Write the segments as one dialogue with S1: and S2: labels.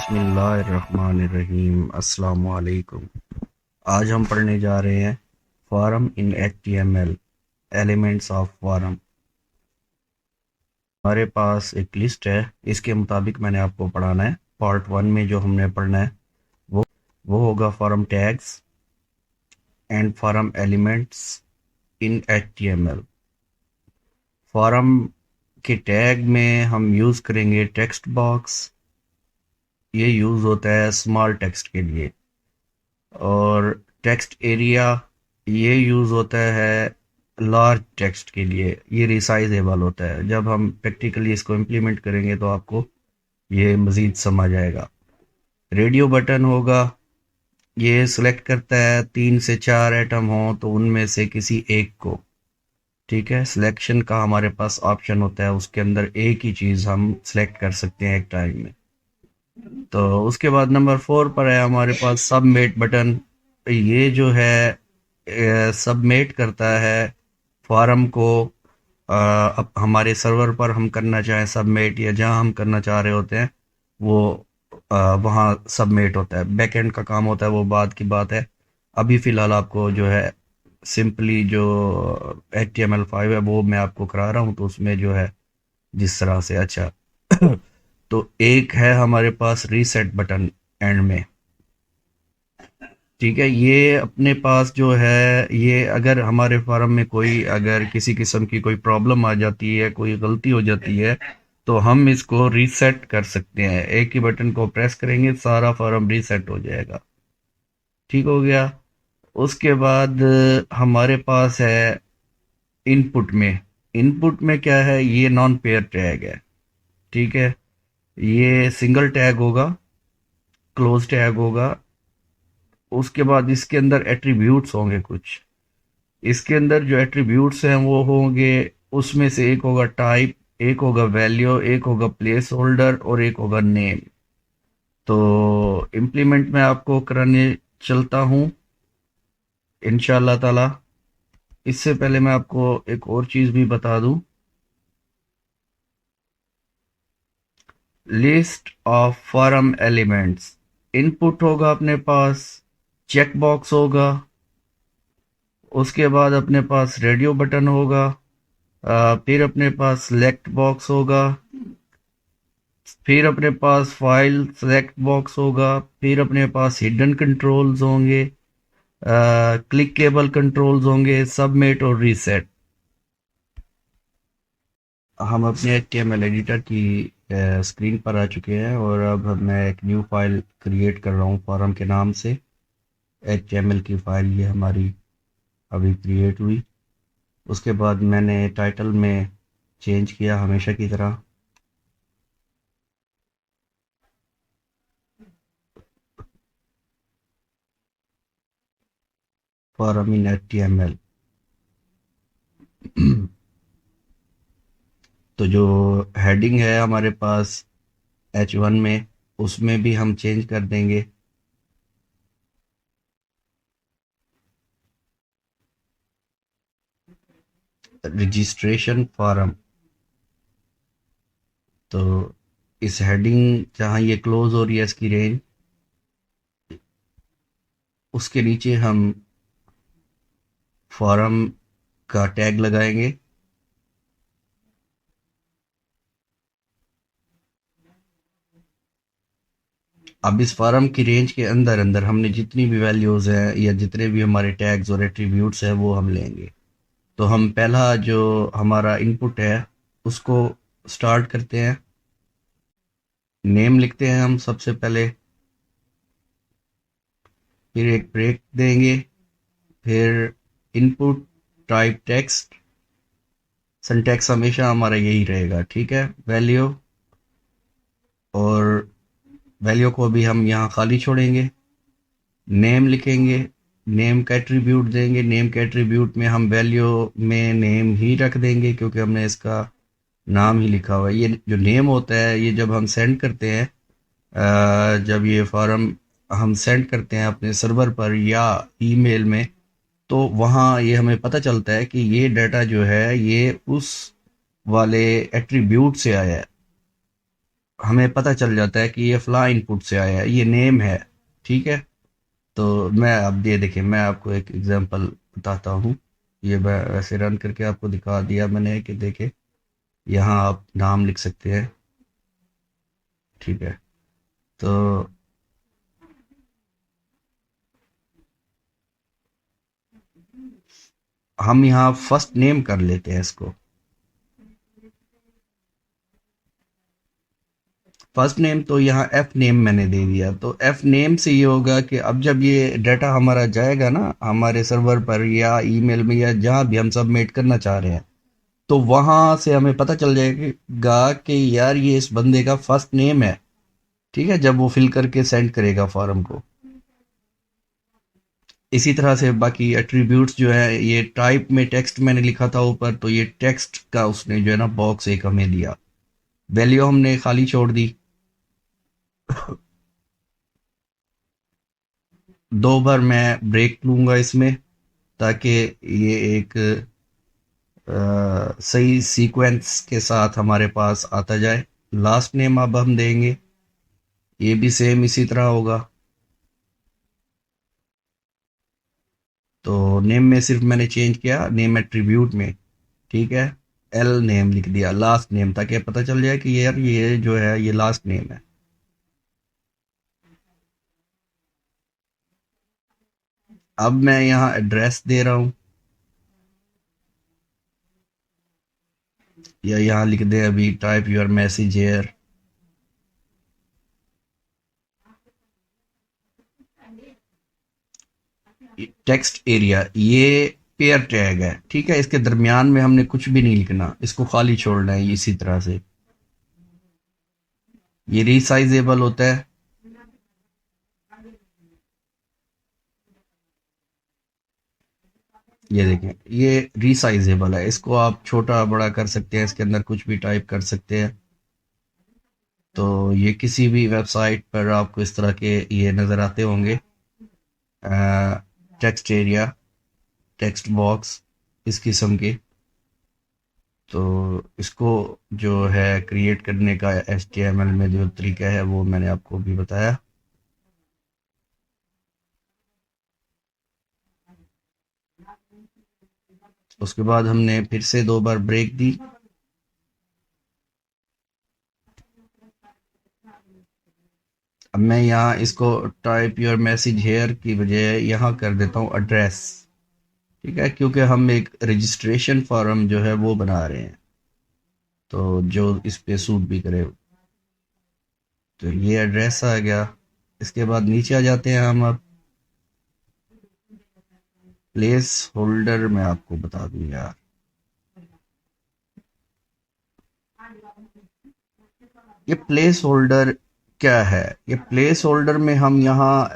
S1: बिस्मिल्लाहिर्रहमानिर्रहीम। अस्सलामु अलैकुम। आज हम पढ़ने जा रहे हैं form in HTML, elements of form. हमारे पास एक लिस्ट है, इसके मुताबिक मैंने आपको पढ़ाना है। पार्ट 1 में जो हमने पढ़ना है वो वो होगा form tags and form elements in HTML। Form के टैग में हम यूज़ करेंगे टेक्स्ट बॉक्स। ये यूज़ होता है स्मॉल टेक्स्ट के लिए। और टेक्स्ट एरिया ये यूज़ होता है लार्ज टेक्स्ट के लिए। ये रिसाइजेबल होता है। जब हम प्रैक्टिकली इसको इम्प्लीमेंट करेंगे तो आपको ये मज़ीद समझ आएगा। रेडियो बटन होगा, ये सिलेक्ट करता है 3 से 4 आइटम हो तो उनमें से किसी एक को। ठीक है, सिलेक्शन का हमारे पास ऑप्शन होता है, उसके अंदर एक ही चीज़ हम सिलेक्ट कर सकते हैं एक टाइम में। तो उसके बाद नंबर 4 पर है हमारे पास सबमिट बटन। ये जो है सबमिट करता है फॉर्म को। अब हमारे सर्वर पर हम करना चाहें सबमिट या जहां हम करना चाह रहे होते हैं वो वहां सबमिट होता है। बैकएंड का काम होता है, वो बाद की बात है। अभी फ़िलहाल आपको जो है सिंपली जो HTML5 है वो मैं आपको करा रहा हूँ, तो उसमें जो है जिस तरह से अच्छा तो एक है हमारे पास रीसेट बटन एंड में। ठीक है, ये अपने पास जो है, ये अगर हमारे फार्म में कोई अगर किसी किस्म की कोई प्रॉब्लम आ जाती है, कोई गलती हो जाती है, तो हम इसको रीसेट कर सकते हैं। एक ही बटन को प्रेस करेंगे, सारा फार्म रीसेट हो जाएगा। ठीक हो गया। उसके बाद हमारे पास है इनपुट में। इनपुट में क्या है, ये नॉन पेयर टैग है। ठीक है, ये सिंगल टैग होगा, क्लोज टैग होगा। उसके बाद इसके अंदर एट्रीब्यूट्स होंगे कुछ। इसके अंदर जो एट्रीब्यूट्स हैं वो होंगे, उसमें से एक होगा टाइप, एक होगा वैल्यू, एक होगा प्लेस होल्डर और एक होगा नेम। तो इम्प्लीमेंट में आपको कराने चलता हूँ इंशाल्लाह ताला। इससे पहले मैं आपको एक और चीज़ भी बता दूं। List of form elements. Input होगा अपने पास, चेक बॉक्स होगा, उसके बाद अपने पास रेडियो बटन होगा, फिर अपने पास सिलेक्ट बॉक्स होगा, फिर अपने पास फाइल सेलेक्ट बॉक्स होगा, फिर अपने पास हिडन कंट्रोल्स होंगे, क्लिकेबल कंट्रोल्स होंगे, सबमिट और रीसेट। हम अपने HTML एडिटर की स्क्रीन पर आ चुके हैं और अब मैं एक न्यू फाइल क्रिएट कर रहा हूँ फॉर्म के नाम से। HTML की फाइल ये हमारी अभी क्रिएट हुई। उसके बाद मैंने टाइटल में चेंज किया हमेशा की तरह। Form in HTML। तो जो हेडिंग है हमारे पास H1 में, उसमें भी हम चेंज कर देंगे। Registration form. तो इस हेडिंग जहाँ ये क्लोज हो रही है इसकी रेंज, उसके नीचे हम फॉर्म का टैग लगाएंगे। अब इस फॉर्म की रेंज के अंदर अंदर हमने जितनी भी वैल्यूज़ हैं या जितने भी हमारे टैग्स और एट्रीब्यूट्स हैं वो हम लेंगे। तो हम पहला जो हमारा इनपुट है उसको स्टार्ट करते हैं। नेम लिखते हैं हम सबसे पहले, फिर एक ब्रेक देंगे, फिर इनपुट टाइप टेक्स्ट। सिंटैक्स हमेशा हमारा यही रहेगा। ठीक है, वैल्यू, और वैल्यू को भी हम यहाँ खाली छोड़ेंगे। नेम लिखेंगे, नेम का एट्रीब्यूट देंगे। नेम के एट्रीब्यूट में हम वैल्यू में नेम ही रख देंगे क्योंकि हमने इसका नाम ही लिखा हुआ है। ये जो नेम होता है ये जब हम सेंड करते हैं, जब ये फॉर्म हम सेंड करते हैं अपने सर्वर पर या ईमेल में, तो वहाँ ये हमें पता चलता है कि ये डाटा जो है ये उस वाले एट्रीब्यूट से आया है। हमें पता चल जाता है कि ये फला इनपुट से आया है, ये नेम है। ठीक है। तो मैं अब ये देखिए, मैं आपको एक एग्जांपल बताता हूँ। ये मैं वैसे रन करके आपको दिखा दिया मैंने कि देखे, यहाँ आप नाम लिख सकते हैं। ठीक है। तो हम यहाँ फर्स्ट नेम कर लेते हैं इसको। फर्स्ट नेम तो यहाँ एफ नेम मैंने दे दिया। तो एफ नेम से ये होगा कि अब जब ये डाटा हमारा जाएगा ना हमारे सर्वर पर या ईमेल में या जहाँ भी हम सबमिट करना चाह रहे हैं, तो वहां से हमें पता चल जाएगा कि यार ये इस बंदे का फर्स्ट नेम है। ठीक है, जब वो फिल करके सेंड करेगा फॉर्म को। इसी तरह से बाकी एट्रीब्यूट्स जो है, ये टाइप में टेक्स्ट मैंने लिखा था ऊपर, तो ये टेक्स्ट का उसने जो है ना बॉक्स एक हमें दिया। वैल्यू हमने खाली छोड़ दी। दो बार मैं ब्रेक लूंगा इसमें, ताकि ये एक सही सीक्वेंस के साथ हमारे पास आता जाए। लास्ट नेम अब हम देंगे, ये भी सेम इसी तरह होगा। तो नेम में सिर्फ मैंने चेंज किया नेम एट्रीब्यूट में। ठीक है। एल नेम लिख दिया लास्ट नेम, ताकि पता चल जाए कि यार ये जो है ये लास्ट नेम है। अब मैं यहाँ एड्रेस दे रहा हूँ, या यहाँ लिख दे अभी type your message hair. Text area ये पेयर टैग है। ठीक है, इसके दरमियान में हमने कुछ भी नहीं लिखना, इसको खाली छोड़ना है इसी तरह से। ये रिसाइजेबल होता है। ये देखें, ये रिसाइजेबल है, इसको आप छोटा बड़ा कर सकते हैं, इसके अंदर कुछ भी टाइप कर सकते हैं। तो ये किसी भी वेबसाइट पर आपको इस तरह के ये नज़र आते होंगे, टेक्स्ट एरिया, टेक्स्ट बॉक्स, इस किस्म के। तो इसको जो है क्रिएट करने का HTML में जो तरीका है वो मैंने आपको भी बताया। उसके बाद हमने फिर से दो बार ब्रेक दी। अब मैं यहाँ इसको टाइप योर मैसेज हेयर की बजाय यहाँ कर देता हूँ एड्रेस। ठीक है, क्योंकि हम एक रजिस्ट्रेशन फॉर्म जो है वो बना रहे हैं, तो जो इस पे सूट भी करे। तो ये एड्रेस आ गया। इसके बाद नीचे आ जाते हैं हम। अब प्लेस होल्डर मैं आपको बता दूं यार, ये प्लेस होल्डर क्या है। ये प्लेस होल्डर में हम यहाँ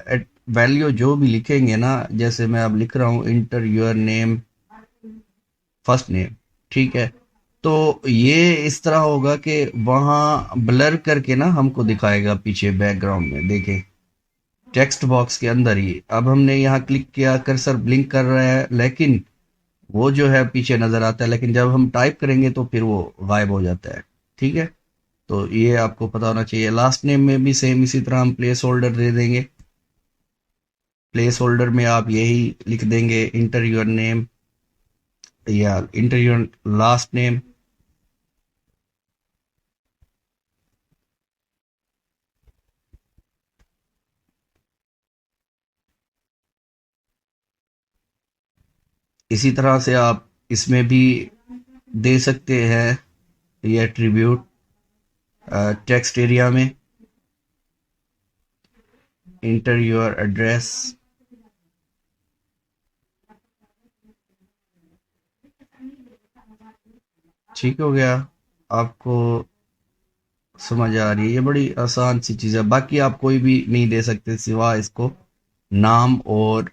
S1: वैल्यू जो भी लिखेंगे ना, जैसे मैं अब लिख रहा हूँ inter your name first name. ठीक है। तो ये इस तरह होगा कि वहाँ ब्लर करके ना हमको दिखाएगा पीछे बैकग्राउंड में, देखें टेक्स्ट बॉक्स के अंदर ही। अब हमने यहाँ क्लिक किया, कर्सर ब्लिंक कर रहा है, लेकिन वो जो है पीछे नजर आता है, लेकिन जब हम टाइप करेंगे तो फिर वो गायब हो जाता है। ठीक है। तो ये आपको पता होना चाहिए। लास्ट नेम में भी सेम इसी तरह हम प्लेस होल्डर दे देंगे। प्लेस होल्डर में आप यही लिख देंगे इंटर योर नेम या इंटर योर लास्ट नेम। इसी तरह से आप इसमें भी दे सकते हैं ये एट्रीब्यूट टेक्स्ट एरिया में इंटर योर एड्रेस। ठीक हो गया। आपको समझ आ रही है, ये बड़ी आसान सी चीज़ है। बाकी आप कोई भी नहीं दे सकते सिवा इसको नाम और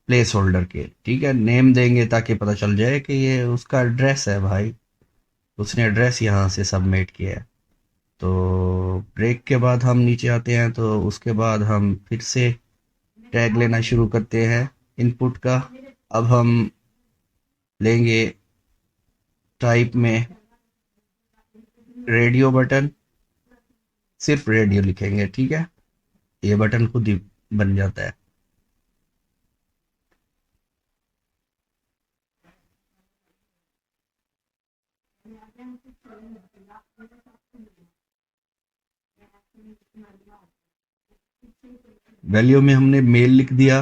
S1: प्लेस होल्डर के। ठीक है, नेम देंगे ताकि पता चल जाए कि ये उसका एड्रेस है भाई, उसने एड्रेस यहाँ से सबमिट किया है। तो ब्रेक के बाद हम नीचे आते हैं, तो उसके बाद हम फिर से टैग लेना शुरू करते हैं इनपुट का। अब हम लेंगे टाइप में रेडियो बटन। सिर्फ रेडियो लिखेंगे, ठीक है। ये बटन खुद ही बन जाता है। वैल्यू में हमने मेल लिख दिया।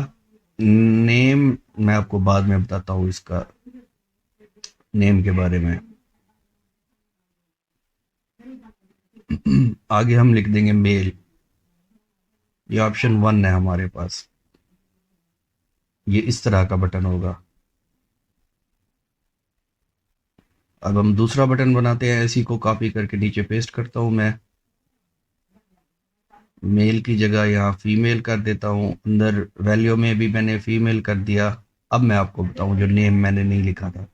S1: नेम मैं आपको बाद में बताता हूँ इसका नेम के बारे में। आगे हम लिख देंगे मेल। ये ऑप्शन 1 है हमारे पास। ये इस तरह का बटन होगा। अब हम दूसरा बटन बनाते हैं। इसी को कॉपी करके नीचे पेस्ट करता हूं मैं। मेल की जगह यहाँ फीमेल कर देता हूँ। अंदर वैल्यू में भी मैंने फीमेल कर दिया। अब मैं आपको बताऊं जो नेम मैंने नहीं लिखा था।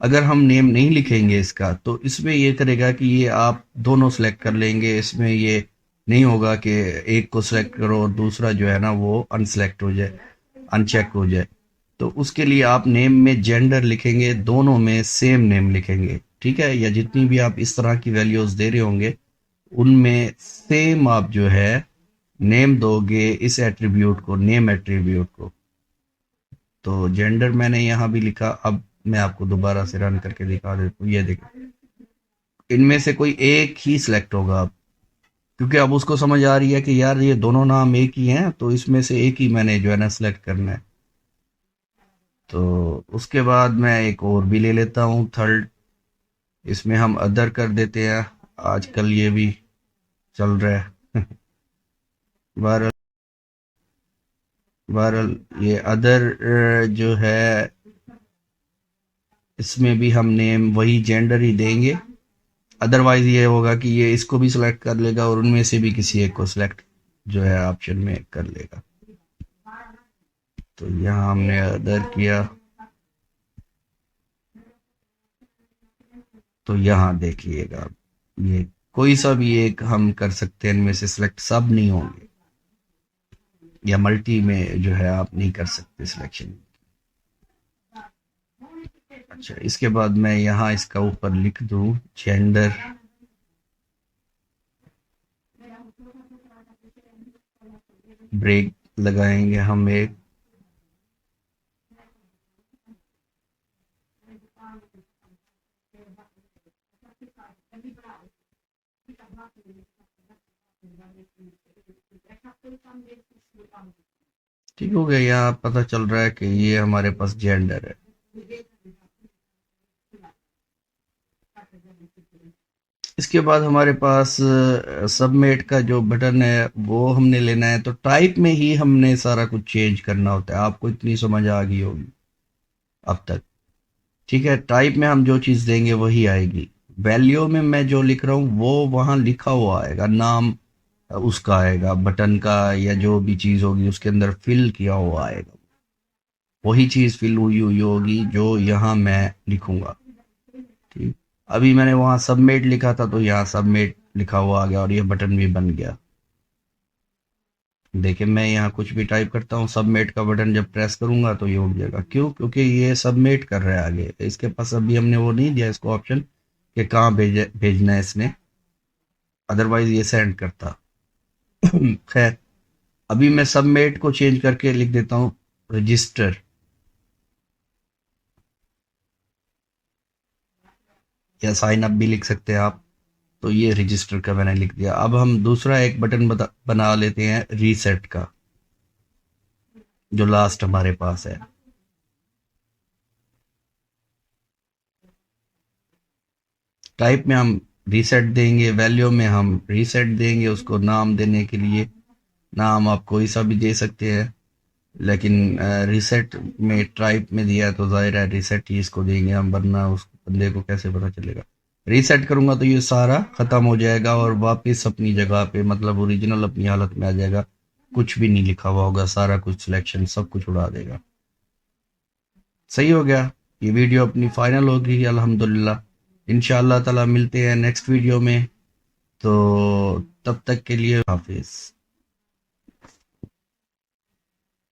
S1: अगर हम नेम नहीं लिखेंगे इसका, तो इसमें ये करेगा कि ये आप दोनों सेलेक्ट कर लेंगे। इसमें ये नहीं होगा कि एक को सिलेक्ट करो और दूसरा जो है ना वो अनसेलेक्ट हो जाए, अनचेक हो जाए। तो उसके लिए आप नेम में जेंडर लिखेंगे, दोनों में सेम नेम लिखेंगे, ठीक है। या जितनी भी आप इस तरह की वैल्यूज दे रहे होंगे उनमें सेम आप जो है नेम दोगे इस एट्रीब्यूट को, नेम एट्रीब्यूट को। तो जेंडर मैंने यहाँ भी लिखा। अब मैं आपको दोबारा से रन करके दिखा देता हूँ। ये देखिए, इनमें से कोई एक ही सिलेक्ट होगा अब, क्योंकि अब उसको समझ आ रही है कि यार ये दोनों नाम एक ही हैं, तो इसमें से एक ही मैंने जो है ना सिलेक्ट करना है। तो उसके बाद मैं एक और भी ले लेता हूँ, थर्ड। इसमें हम अदर कर देते हैं। आजकल ये भी चल रहा है। बहरहाल बहरहाल ये अदर जो है इसमें भी हम नेम वही जेंडर ही देंगे। अदरवाइज ये होगा कि ये इसको भी सिलेक्ट कर लेगा और उनमें से भी किसी एक को सिलेक्ट जो है ऑप्शन में कर लेगा। तो यहाँ हमने अदर किया। तो यहाँ देखिएगा, ये कोई सा भी एक हम कर सकते हैं इनमें से सिलेक्ट, सब नहीं होंगे। या मल्टी में जो है आप नहीं कर सकते सिलेक्शन। अच्छा, इसके बाद मैं यहाँ इसका ऊपर लिख दूं जेंडर। ब्रेक लगाएंगे हम एक। ठीक हो गया। यहाँ पता चल रहा है कि ये हमारे पास जेंडर है। इसके बाद हमारे पास सबमिट का जो बटन है वो हमने लेना है। तो टाइप में ही हमने सारा कुछ चेंज करना होता है। आपको इतनी समझ आ गई होगी अब तक, ठीक है। टाइप में हम जो चीज़ देंगे वही आएगी। वैल्यू में मैं जो लिख रहा हूँ वो वहाँ लिखा हुआ आएगा, नाम उसका आएगा, बटन का या जो भी चीज़ होगी उसके अंदर फिल किया हुआ आएगा। वही चीज़ फिल हुई हुई होगी जो यहाँ मैं लिखूंगा, ठीक। अभी मैंने वहां सबमिट लिखा था तो यहाँ सबमिट लिखा हुआ आ गया और ये बटन भी बन गया। देखिए, मैं यहाँ कुछ भी टाइप करता हूँ, सबमिट का बटन जब प्रेस करूंगा तो ये उठ जाएगा। क्यों? क्योंकि ये सबमिट कर रहा है आगे। इसके पास अभी हमने वो नहीं दिया इसको ऑप्शन कि कहाँ भेजना है इसने, अदरवाइज ये सेंड करता। खैर, अभी मैं सबमिट को चेंज करके लिख देता हूँ रजिस्टर, या साइन अप भी लिख सकते हैं आप। तो ये रजिस्टर का मैंने लिख दिया। अब हम दूसरा एक बटन बना लेते हैं रीसेट का, जो लास्ट हमारे पास है। टाइप में हम रीसेट देंगे, वैल्यू में हम रीसेट देंगे। उसको नाम देने के लिए नाम आप कोई सा भी दे सकते हैं, लेकिन रीसेट में टाइप में दिया है तो जाहिर है रीसेट ही इसको देंगे हम, वरना उस बंदे को कैसे पता चलेगा। रीसेट करूंगा तो ये सारा खत्म हो जाएगा और वापस अपनी जगह पे, मतलब ओरिजिनल अपनी हालत में आ जाएगा। कुछ भी नहीं लिखा हुआ होगा, सारा कुछ सिलेक्शन सब कुछ उड़ा देगा। सही हो गया। ये वीडियो अपनी फाइनल होगी अल्हम्दुलिल्लाह। इंशाअल्लाह ताला मिलते हैं नेक्स्ट वीडियो में। तो तब तक के लिए हाफिज।